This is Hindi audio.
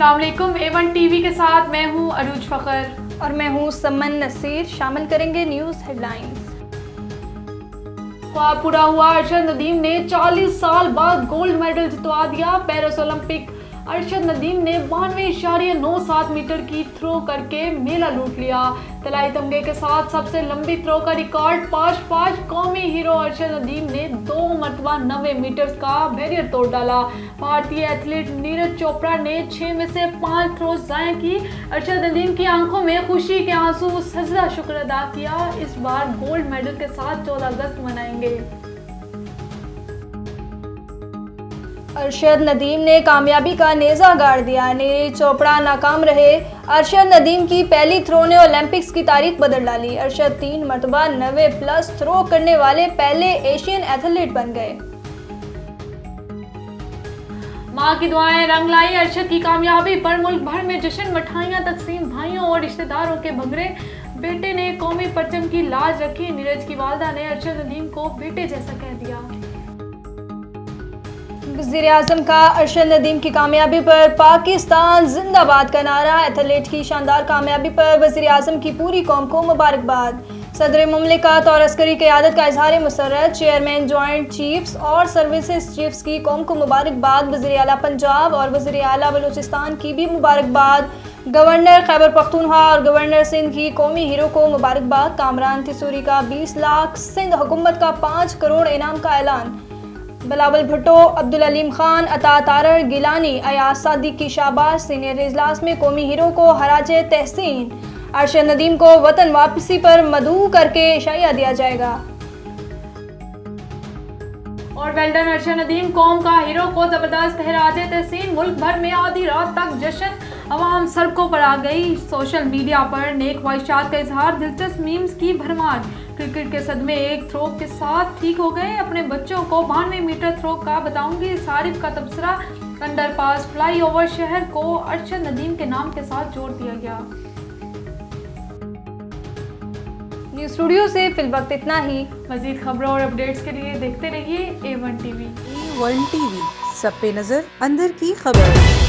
अस्सलाम वालेकुम। A1 टीवी के साथ मैं हूं अरूज फ़खर और मैं हूं समन नसीर। शामिल करेंगे न्यूज़ हेडलाइंस। ख्वाब पूरा हुआ, अरशद नदीम ने 40 साल बाद गोल्ड मेडल जितवा दिया। पेरिस ओलंपिक अरशद नदीम ने 92.97 मीटर की थ्रो करके मेला लूट लिया। तलाई तमगे के साथ सबसे लंबी थ्रो का रिकॉर्ड 5-5 कौमी हीरो अरशद नदीम ने 2 मरतबा 90 मीटर का बैरियर तोड़ डाला। भारतीय एथलीट नीरज चोपड़ा ने 6 में से 5 थ्रोज ज़ाया की। अरशद नदीम की आंखों में खुशी के आंसू, सजदा शुक्र अदा किया। इस बार गोल्ड मेडल के साथ 14 अगस्त मनाएंगे। अरशद नदीम ने कामयाबी का नेज़ा गाड़ दिया। नीरज चोपड़ा नाकाम रहे। अरशद नदीम की पहली थ्रो ने ओलंपिक्स की तारीख बदल डाली। अरशद 3 मरतबा 90+ थ्रो करने वाले पहले एशियन एथलीट बन गए। माँ की दुआएं रंग लाई। अरशद की कामयाबी पर मुल्क भर में जश्न, मिठाइयाँ तकसीम, भाइयों और रिश्तेदारों के भंगरे। बेटे ने कौमी परचम की लाज रखी। नीरज की वालदा ने अरशद नदीम को बेटे जैसा कह दिया। वज़ीर-ए-आज़म का अरशद नदीम की कामयाबी पर पाकिस्तान जिंदाबाद का नारा। एथलीट की शानदार कामयाबी पर वज़ीर-ए-आज़म की पूरी कौम को मुबारकबाद। सदर मुमलिकत और अस्करी क़यादत का इज़हार मसर्रत। चेयरमैन जॉइंट चीफ्स और सर्विसेज चीफ्स की कौम को मुबारकबाद। वज़ीर आला पंजाब और वज़ीर आला बलूचिस्तान की भी मुबारकबाद। गवर्नर खैबर पख्तूनख्वा और गवर्नर सिंध की कौमी हीरो को मुबारकबाद। कामरान तिसूरी का 20 लाख, सिंध हुकूमत का 5 करोड़ इनाम का ऐलान। बिलावल भुट्टो, अब्दुल अलीम खान, अता तारड़ गिलानी, अयाज सादिक की शाबाश। सीनियर इजलास में कौमी हीरो को हराजे तहसीन। अरशद नदीम को वतन वापसी पर मदऊ करके शाइया दिया जाएगा। और वेल्डन अरशद नदीम, कौम का हीरो को जबरदस्त हराजे तहसीन। मुल्क भर में आधी रात तक जश्न, अवाम सड़कों पर आ गई। सोशल मीडिया पर नेक ख्वाहिशात का इजहार, दिलचस्प मीम्स की भरमार। क्रिकेट के सदमे एक थ्रो के साथ ठीक हो गए। अपने बच्चों को 92 मीटर थ्रो का बताऊंगी। सारिफ का तबसरा, अंडरपास, फ्लाईओवर शहर को अरशद नदीम के नाम के साथ जोड़ दिया गया। न्यूज़ स्टूडियो से फिल वक्त इतना ही। मजीद खबरों और अपडेट्स के लिए देखते रहिए A1 टीवी। A1 टीवी, सब पे नजर, अंदर की खबर।